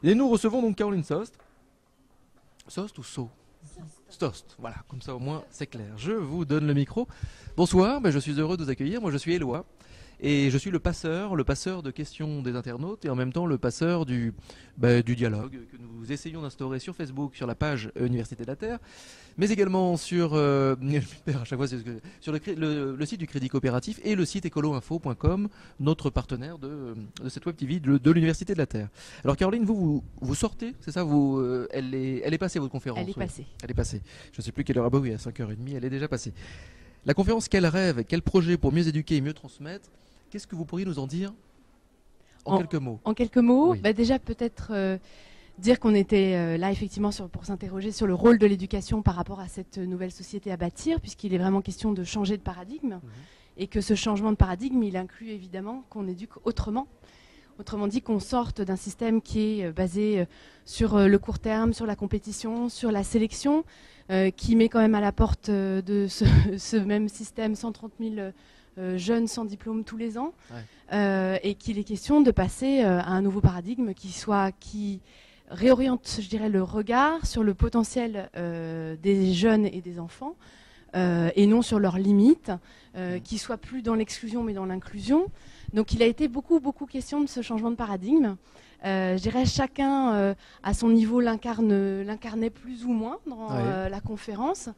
Et nous recevons donc Caroline Sost. Sost ou So? Sost, voilà, comme ça au moins c'est clair. Je vous donne le micro. Bonsoir, je suis heureux de vous accueillir. Moi je suis Éloi et je suis le passeur de questions des internautes et en même temps le passeur du dialogue que nous essayons d'instaurer sur Facebook, sur la page Université de la Terre, mais également sur, à chaque fois, sur le site du Crédit Coopératif et le site écoloinfo.com, notre partenaire de cette web TV de l'Université de la Terre. Alors Caroline, vous sortez, c'est ça elle est passée votre conférence? Elle est passée. Elle est passée. Je ne sais plus quelle heure, oui, à 5h30, elle est déjà passée. La conférence Quel rêve, quel projet pour mieux éduquer et mieux transmettre, qu'est-ce que vous pourriez nous en dire en quelques mots? En quelques mots, oui. Déjà peut-être dire qu'on était là effectivement pour s'interroger sur le rôle de l'éducation par rapport à cette nouvelle société à bâtir, puisqu'il est vraiment question de changer de paradigme, et que ce changement de paradigme, il inclut évidemment qu'on éduque autrement. Autrement dit, qu'on sorte d'un système qui est basé sur le court terme, sur la compétition, sur la sélection, qui met quand même à la porte de ce même système 130 000 jeunes sans diplôme tous les ans, et qu'il est question de passer à un nouveau paradigme qui réoriente, je dirais, le regard sur le potentiel des jeunes et des enfants, et non sur leurs limites, qui soit plus dans l'exclusion mais dans l'inclusion. Donc il a été beaucoup question de ce changement de paradigme. Je dirais chacun à son niveau l'incarnait plus ou moins dans la conférence.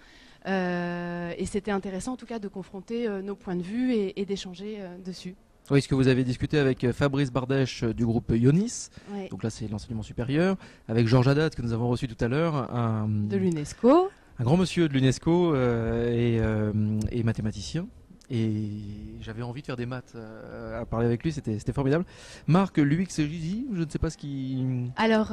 Et c'était intéressant en tout cas de confronter nos points de vue et d'échanger dessus. Oui, ce que vous avez discuté avec Fabrice Bardèche du groupe Ionis, donc là c'est l'enseignement supérieur, avec Georges Haddad que nous avons reçu tout à l'heure, de l'UNESCO, un grand monsieur de l'UNESCO et mathématicien. Et j'avais envie de faire des maths à parler avec lui, c'était formidable. Marc Luix-Gizy, je ne sais pas ce qui... Alors,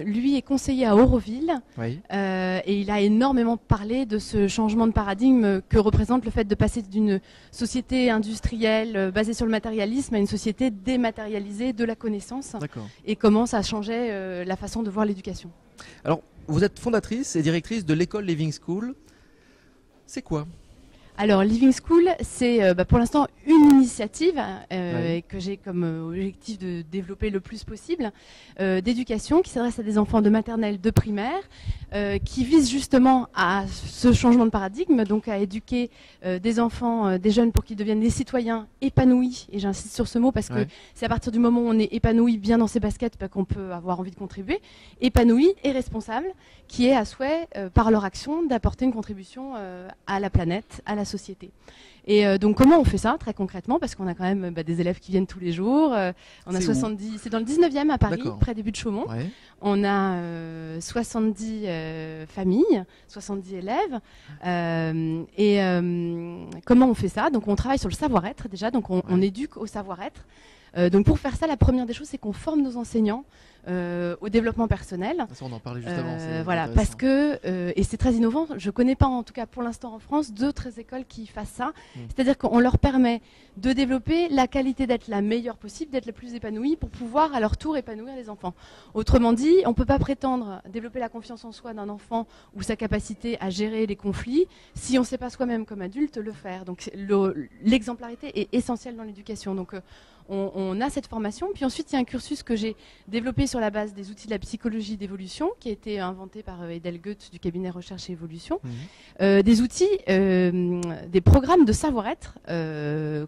lui est conseiller à Auroville, et il a énormément parlé de ce changement de paradigme que représente le fait de passer d'une société industrielle basée sur le matérialisme à une société dématérialisée de la connaissance, et comment ça changeait la façon de voir l'éducation. Alors, vous êtes fondatrice et directrice de l'école Living School. C'est quoi ? Alors, Living School, c'est pour l'instant une initiative que j'ai comme objectif de développer le plus possible, d'éducation qui s'adresse à des enfants de maternelle, de primaire, qui vise justement à ce changement de paradigme, donc à éduquer des enfants, des jeunes pour qu'ils deviennent des citoyens épanouis, et j'insiste sur ce mot parce que c'est à partir du moment où on est épanoui, bien dans ses baskets, qu'on peut avoir envie de contribuer, épanoui et responsable, qui est à souhait, par leur action, d'apporter une contribution à la planète, à la société. Et donc comment on fait ça très concrètement, parce qu'on a quand même des élèves qui viennent tous les jours, on a 70, c'est dans le 19e à Paris, près des Buttes de Chaumont. On a 70 familles, 70 élèves, et comment on fait ça? Donc on travaille sur le savoir-être déjà, donc on éduque au savoir-être. Donc pour faire ça, la première des choses, c'est qu'on forme nos enseignants au développement personnel. Ça, on en parlait juste avant. Voilà, parce que, et c'est très innovant, je ne connais pas en tout cas pour l'instant en France d'autres écoles qui fassent ça. C'est-à-dire qu'on leur permet de développer la qualité d'être la meilleure possible, d'être la plus épanouie pour pouvoir à leur tour épanouir les enfants. Autrement dit, on ne peut pas prétendre développer la confiance en soi d'un enfant ou sa capacité à gérer les conflits si on ne sait pas soi-même comme adulte le faire. Donc l'exemplarité est essentielle dans l'éducation. Donc on a cette formation, puis ensuite il y a un cursus que j'ai développé sur la base des outils de la psychologie d'évolution qui a été inventé par Edel Goethe du cabinet Recherche et Évolution, des outils, des programmes de savoir-être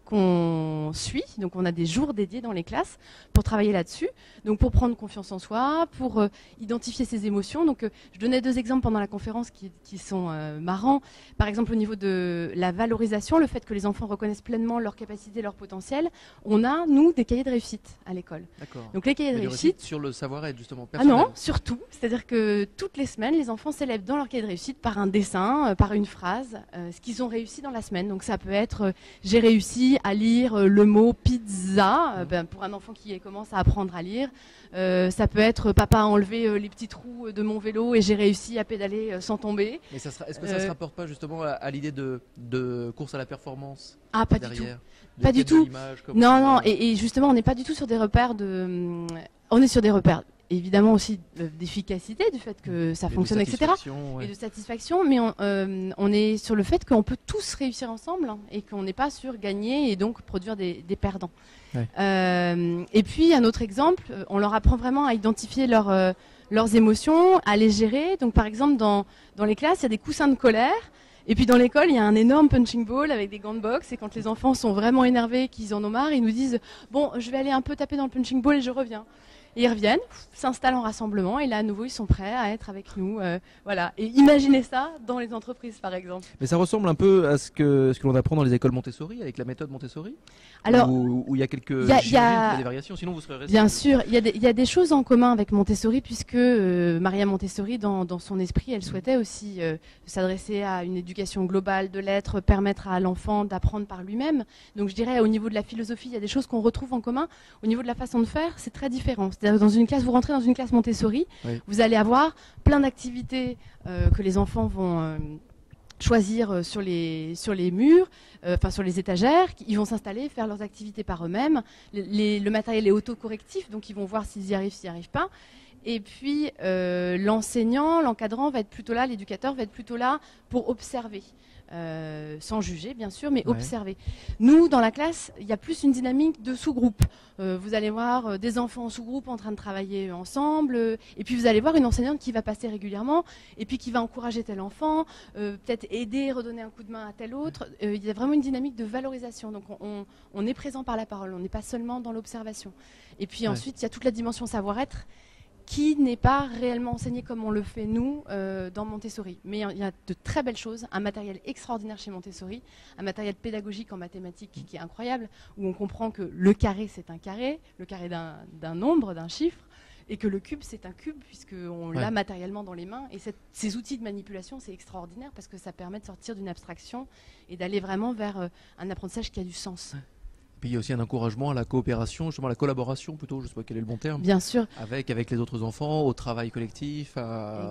qu'on suit, donc on a des jours dédiés dans les classes pour travailler là-dessus, donc pour prendre confiance en soi, pour identifier ses émotions. Donc je donnais 2 exemples pendant la conférence qui sont marrants, par exemple au niveau de la valorisation, le fait que les enfants reconnaissent pleinement leurs capacités, leur potentiel. On a nous, des cahiers de réussite à l'école. Donc les cahiers de réussite sur le savoir-être justement personnel. Ah non, surtout. C'est-à-dire que toutes les semaines, les enfants s'élèvent dans leur cahier de réussite par un dessin, par une phrase, ce qu'ils ont réussi dans la semaine. Donc ça peut être j'ai réussi à lire le mot pizza, pour un enfant qui commence à apprendre à lire. Ça peut être papa a enlevé les petits trous de mon vélo et j'ai réussi à pédaler sans tomber. Mais est-ce que ça ne se rapporte pas justement à l'idée de course à la performance? Ah, pas du tout. Pas du tout. Non, et justement, on n'est pas du tout sur des repères de... On est sur des repères évidemment aussi d'efficacité, du fait que ça fonctionne, etc. Ouais. Et de satisfaction, mais on est sur le fait qu'on peut tous réussir ensemble hein, et qu'on n'est pas sur gagner et donc produire des perdants. Ouais. Et puis un autre exemple, on leur apprend vraiment à identifier leurs émotions, à les gérer. Donc par exemple dans les classes, il y a des coussins de colère. Et puis dans l'école, il y a un énorme punching ball avec des gants de boxe. Et quand les enfants sont vraiment énervés, qu'ils en ont marre, ils nous disent « Bon, je vais aller un peu taper dans le punching ball et je reviens ». Et ils reviennent, s'installent en rassemblement et là à nouveau ils sont prêts à être avec nous. Voilà. Et imaginez ça dans les entreprises par exemple. Mais ça ressemble un peu à ce que l'on apprend dans les écoles Montessori, avec la méthode Montessori. Alors, où il y a quelques il y a des variations, sinon vous serez resté. Bien sûr, il y a des choses en commun avec Montessori puisque Maria Montessori, dans son esprit, elle souhaitait aussi s'adresser à une éducation globale de l'être, permettre à l'enfant d'apprendre par lui-même. Donc je dirais au niveau de la philosophie, il y a des choses qu'on retrouve en commun. Au niveau de la façon de faire, c'est très différent. C'est-à-dire dans une classe, vous rentrez dans une classe Montessori, oui. Vous allez avoir plein d'activités que les enfants vont choisir sur les murs, enfin sur les étagères, ils vont s'installer, faire leurs activités par eux-mêmes. Le matériel est autocorrectif, donc ils vont voir s'ils y arrivent pas. Et puis l'enseignant, l'encadrant va être plutôt là, l'éducateur va être plutôt là pour observer. Sans juger bien sûr, mais observer. Nous, dans la classe, il y a plus une dynamique de sous-groupe. Vous allez voir des enfants en sous-groupe en train de travailler ensemble, et puis vous allez voir une enseignante qui va passer régulièrement, et puis qui va encourager tel enfant, peut-être aider, redonner un coup de main à tel autre. Il y a vraiment une dynamique de valorisation. Donc on est présent par la parole, on n'est pas seulement dans l'observation. Et puis ensuite, il y a toute la dimension savoir-être, qui n'est pas réellement enseigné comme on le fait nous dans Montessori. Mais il y a de très belles choses, un matériel extraordinaire chez Montessori, un matériel pédagogique en mathématiques qui est incroyable, où on comprend que le carré c'est un carré, le carré d'un nombre, d'un chiffre, et que le cube c'est un cube, puisqu'on l'a matériellement dans les mains. Et ces outils de manipulation, c'est extraordinaire, parce que ça permet de sortir d'une abstraction et d'aller vraiment vers un apprentissage qui a du sens. Puis il y a aussi un encouragement à la coopération, justement à la collaboration plutôt, je ne sais pas quel est le bon terme. Bien sûr. Avec les autres enfants, au travail collectif.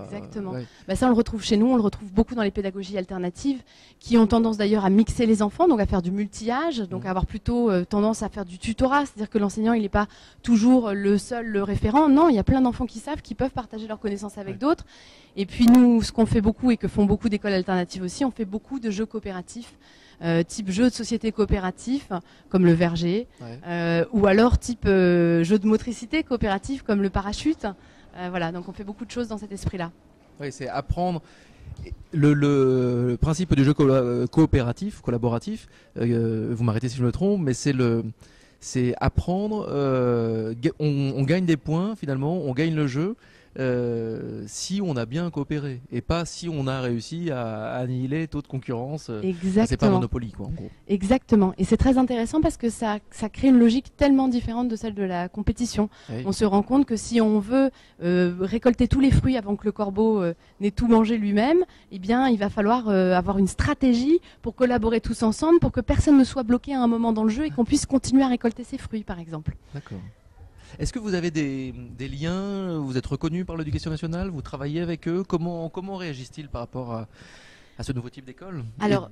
Exactement. Bah ça, on le retrouve chez nous, on le retrouve beaucoup dans les pédagogies alternatives, qui ont tendance d'ailleurs à mixer les enfants, donc à faire du multi-âge, donc à avoir plutôt tendance à faire du tutorat, c'est-à-dire que l'enseignant, il n'est pas toujours le référent. Non, il y a plein d'enfants qui savent, qui peuvent partager leurs connaissances avec d'autres. Et puis nous, ce qu'on fait beaucoup et que font beaucoup d'écoles alternatives aussi, on fait beaucoup de jeux coopératifs. Type jeu de société coopératif comme le verger, ou alors type jeu de motricité coopératif comme le parachute. Voilà, donc on fait beaucoup de choses dans cet esprit-là. Oui, c'est apprendre. Le principe du jeu coopératif, collaboratif, vous m'arrêtez si je me trompe, mais c'est apprendre, on gagne des points finalement, on gagne le jeu si on a bien coopéré et pas si on a réussi à annihiler taux de concurrence. C'est pas Monopoly quoi en gros. Exactement, et c'est très intéressant parce que ça crée une logique tellement différente de celle de la compétition. Oui. On se rend compte que si on veut récolter tous les fruits avant que le corbeau n'ait tout mangé lui-même, eh bien il va falloir avoir une stratégie pour collaborer tous ensemble, pour que personne ne soit bloqué à un moment dans le jeu et qu'on puisse continuer à récolter ses fruits par exemple. D'accord. Est-ce que vous avez des liens, vous êtes reconnu par l'éducation nationale, vous travaillez avec eux, comment réagissent-ils par rapport à ce nouveau type d'école? Alors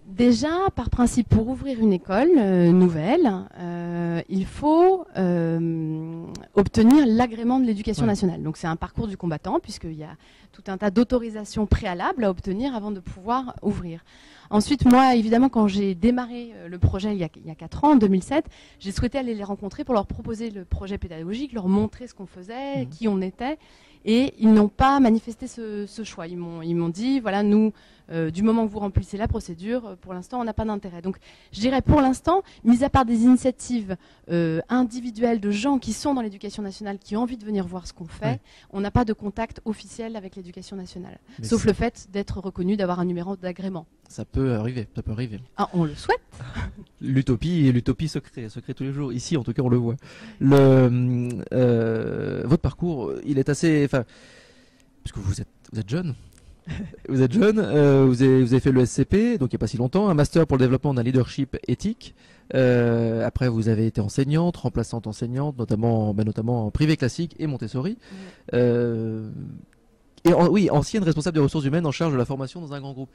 déjà, par principe, pour ouvrir une école nouvelle, il faut obtenir l'agrément de l'éducation nationale. Donc c'est un parcours du combattant, puisqu'il y a tout un tas d'autorisations préalables à obtenir avant de pouvoir ouvrir. Ensuite, moi, évidemment, quand j'ai démarré le projet il y a 4 ans, en 2007, j'ai souhaité aller les rencontrer pour leur proposer le projet pédagogique, leur montrer ce qu'on faisait, qui on était. Et ils n'ont pas manifesté ce choix. Ils m'ont dit, voilà, nous, du moment que vous remplissez la procédure, pour l'instant, on n'a pas d'intérêt. Donc, je dirais pour l'instant, mis à part des initiatives individuelles de gens qui sont dans l'éducation nationale, qui ont envie de venir voir ce qu'on fait, on n'a pas de contact officiel avec l'éducation nationale. Mais sauf le fait d'être reconnu, d'avoir un numéro d'agrément. Ça peut arriver, ça peut arriver. Ah, on le souhaite. L'utopie secret tous les jours. Ici, en tout cas, on le voit. Votre parcours, il est assez, parce que vous êtes jeune. Vous êtes jeune, vous avez fait le SCP, donc il n'y a pas si longtemps, un master pour le développement d'un leadership éthique. Après, vous avez été enseignante, remplaçante enseignante, notamment en privé classique et Montessori. Et oui, ancienne responsable des ressources humaines en charge de la formation dans un grand groupe.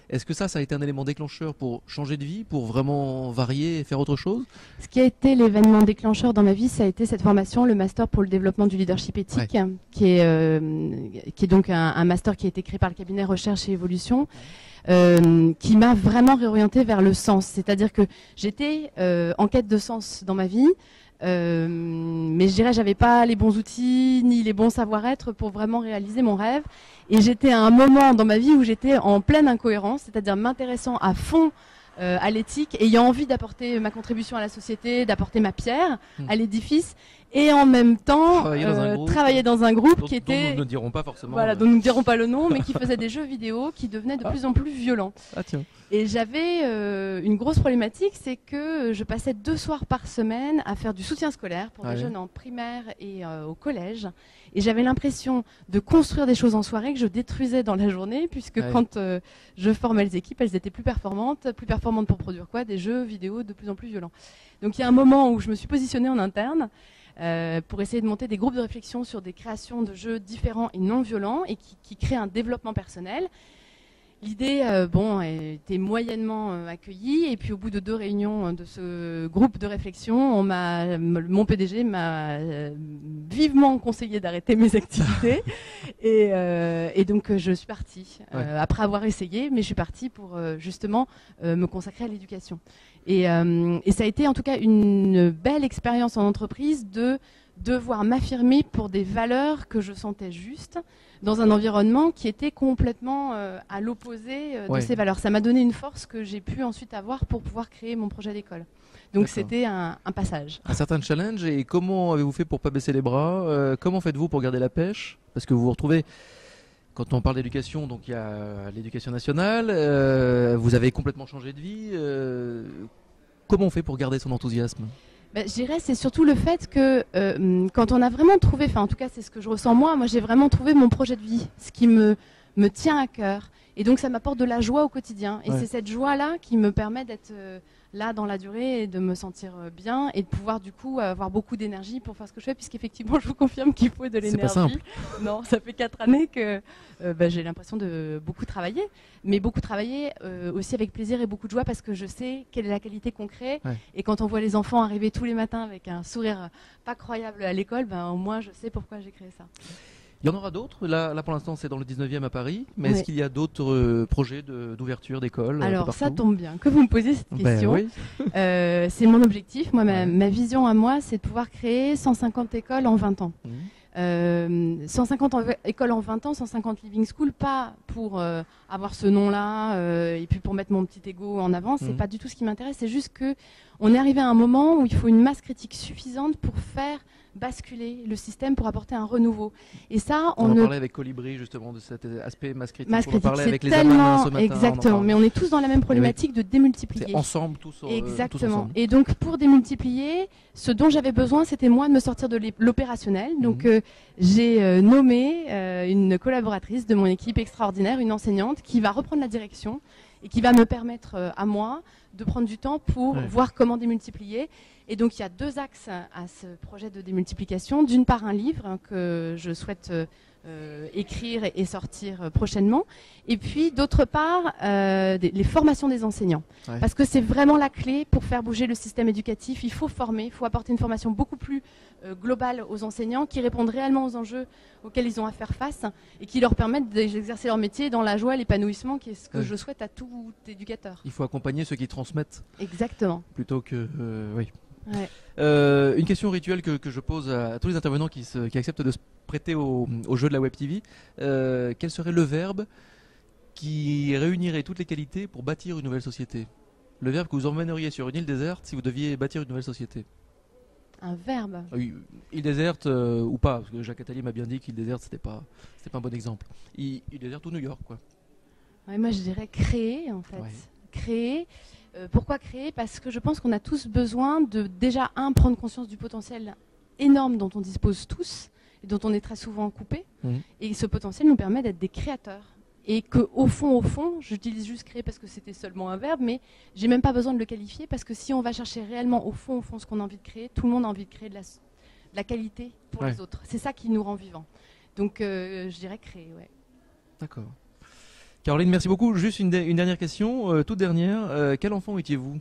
Est-ce que ça a été un élément déclencheur pour changer de vie, pour vraiment varier et faire autre chose? Ce qui a été l'événement déclencheur dans ma vie, ça a été cette formation, le master pour le développement du leadership éthique, qui est donc un master qui a été créé par le cabinet Recherche et Évolution, qui m'a vraiment réorientée vers le sens. C'est-à-dire que j'étais en quête de sens dans ma vie. Mais je dirais j'avais pas les bons outils ni les bons savoir-être pour vraiment réaliser mon rêve, et j'étais à un moment dans ma vie où j'étais en pleine incohérence, c'est-à-dire m'intéressant à fond à l'éthique, ayant envie d'apporter ma contribution à la société, d'apporter ma pierre à l'édifice, et en même temps travailler dans un groupe qui était, dont nous ne dirons pas forcément, dont nous ne dirons pas le nom, mais qui faisait des jeux vidéo qui devenaient de plus en plus violents. Ah tiens. Et j'avais une grosse problématique, c'est que je passais 2 soirs par semaine à faire du soutien scolaire pour des jeunes en primaire et au collège. Et j'avais l'impression de construire des choses en soirée que je détruisais dans la journée, puisque quand je formais les équipes, elles étaient plus performantes pour produire quoi? Des jeux vidéo de plus en plus violents. Donc il y a un moment où je me suis positionnée en interne pour essayer de monter des groupes de réflexion sur des créations de jeux différents et non violents, et qui créent un développement personnel. L'idée était moyennement accueillie, et puis au bout de 2 réunions de ce groupe de réflexion, mon PDG m'a vivement conseillé d'arrêter mes activités, et donc je suis partie après avoir essayé, mais je suis partie pour justement me consacrer à l'éducation. Et ça a été en tout cas une belle expérience en entreprise de devoir m'affirmer pour des valeurs que je sentais justes, dans un environnement qui était complètement à l'opposé de ces valeurs. Ça m'a donné une force que j'ai pu ensuite avoir pour pouvoir créer mon projet d'école. Donc c'était un passage. Un certain challenge. Et comment avez-vous fait pour pas baisser les bras? Comment faites-vous pour garder la pêche? Parce que vous vous retrouvez, quand on parle d'éducation, donc il y a l'éducation nationale, vous avez complètement changé de vie. Comment on fait pour garder son enthousiasme? Je dirais c'est surtout le fait que quand on a vraiment trouvé, enfin en tout cas c'est ce que je ressens moi j'ai vraiment trouvé mon projet de vie, ce qui me tient à cœur, et donc ça m'apporte de la joie au quotidien, et c'est cette joie-là qui me permet d'être là dans la durée et de me sentir bien, et de pouvoir du coup avoir beaucoup d'énergie pour faire ce que je fais, puisqu'effectivement je vous confirme qu'il faut de l'énergie. C'est pas simple. Non, ça fait 4 années que j'ai l'impression de beaucoup travailler, mais beaucoup travailler aussi avec plaisir et beaucoup de joie, parce que je sais quelle est la qualité qu'on crée, et quand on voit les enfants arriver tous les matins avec un sourire pas croyable à l'école, au moins je sais pourquoi j'ai créé ça. Il y en aura d'autres. Là, pour l'instant, c'est dans le 19e à Paris. Mais est-ce qu'il y a d'autres projets d'ouverture d'écoles? Alors, ça tombe bien que vous me posiez cette question. C'est mon objectif. Moi, ma vision à moi, c'est de pouvoir créer 150 écoles en 20 ans. 150 écoles en 20 ans, 150 living schools, pas pour avoir ce nom-là et puis pour mettre mon petit ego en avant. C'est pas du tout ce qui m'intéresse. C'est juste que on est arrivé à un moment où il faut une masse critique suffisante pour faire basculer le système, pour apporter un renouveau. Et ça, on en parlait avec Colibri justement de cet aspect masse critique. On en parlait avec les Amaniens ce matin. Exactement, mais on est tous dans la même problématique de démultiplier. C'est ensemble, tous. Exactement. Tous ensemble. Et donc pour démultiplier, ce dont j'avais besoin, c'était moi de me sortir de l'opérationnel. Donc j'ai nommé une collaboratrice de mon équipe extraordinaire, une enseignante qui va reprendre la direction et qui va me permettre à moi de prendre du temps pour voir comment démultiplier. Et donc il y a 2 axes à ce projet de démultiplication. D'une part, un livre que je souhaite écrire et sortir prochainement. Et puis d'autre part, les formations des enseignants. Parce que c'est vraiment la clé pour faire bouger le système éducatif. Il faut former, il faut apporter une formation beaucoup plus globale aux enseignants, qui répondent réellement aux enjeux auxquels ils ont à faire face, et qui leur permettent d'exercer leur métier dans la joie et l'épanouissement, qui est ce que je souhaite à tout éducateur. Il faut accompagner ceux qui transmettent. Exactement. Plutôt que... une question rituelle que je pose à tous les intervenants qui acceptent de se prêter au jeu de la Web TV. Quel serait le verbe qui réunirait toutes les qualités pour bâtir une nouvelle société? Le verbe que vous emmèneriez sur une île déserte si vous deviez bâtir une nouvelle société? Un verbe? Oui, île déserte ou pas, parce que Jacques Attali m'a bien dit qu'île déserte c'était pas un bon exemple. Île déserte ou New York, quoi. Moi je dirais créer, en fait. Créer. Pourquoi créer? Parce que je pense qu'on a tous besoin de déjà prendre conscience du potentiel énorme dont on dispose tous et dont on est très souvent coupé. Et ce potentiel nous permet d'être des créateurs. Et qu'au fond, j'utilise juste créer parce que c'était seulement un verbe, mais j'ai même pas besoin de le qualifier, parce que si on va chercher réellement au fond ce qu'on a envie de créer, tout le monde a envie de créer de la qualité pour les autres. C'est ça qui nous rend vivants. Donc je dirais créer, D'accord. Caroline, merci beaucoup. Juste une dernière question, toute dernière. Quel enfant étiez-vous?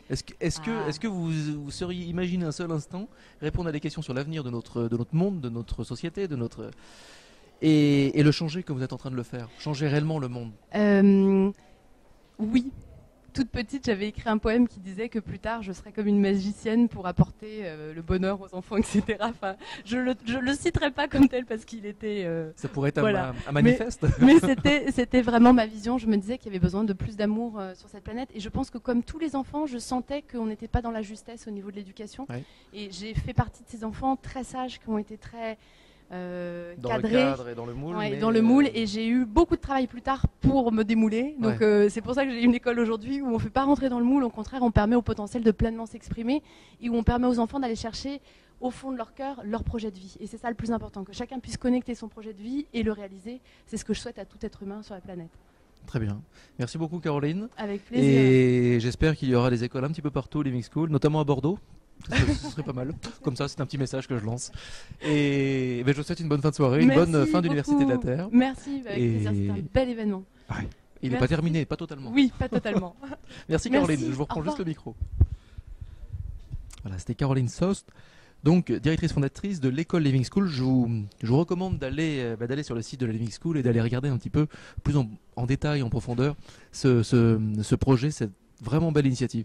Est-ce que vous seriez imaginé un seul instant répondre à des questions sur l'avenir de notre monde, de notre société, et le changer comme vous êtes en train de le faire? Changer réellement le monde? Oui. Toute petite, j'avais écrit un poème qui disait que plus tard, je serais comme une magicienne pour apporter le bonheur aux enfants, etc. Enfin, je le citerai pas comme tel parce qu'il était... Ça pourrait être voilà. un manifeste. Mais c'était vraiment ma vision. Je me disais qu'il y avait besoin de plus d'amour sur cette planète. Et je pense que comme tous les enfants, je sentais qu'on n'était pas dans la justesse au niveau de l'éducation. Ouais. Et j'ai fait partie de ces enfants très sages qui ont été très... Dans cadré, le cadre et dans le moule. ouais, mais dans le moule, et j'ai eu beaucoup de travail plus tard pour me démouler. Donc Ouais. c'est pour ça que j'ai une école aujourd'hui où on ne fait pas rentrer dans le moule, au contraire on permet au potentiel de pleinement s'exprimer et où on permet aux enfants d'aller chercher au fond de leur cœur leur projet de vie. Et c'est ça le plus important, que chacun puisse connecter son projet de vie et le réaliser. C'est ce que je souhaite à tout être humain sur la planète. Très bien. Merci beaucoup Caroline. Avec plaisir. Et j'espère qu'il y aura des écoles un petit peu partout, Living School, notamment à Bordeaux. Ce serait pas mal. Comme ça, c'est un petit message que je lance. Et ben, je vous souhaite une bonne fin de soirée, une Merci bonne fin d'Université de la beaucoup. Terre. Merci, avec Et- plaisir, c'était un bel événement. Il n'est pas Merci. terminé, pas totalement. Oui, pas totalement. Merci Caroline, Merci. je vous reprends Au juste revoir. le micro. Voilà, c'était Caroline Sost, donc directrice fondatrice de l'école Living School. Je vous recommande d'aller sur le site de la Living School et d'aller regarder un petit peu plus en détail, en profondeur, ce projet, cette vraiment belle initiative.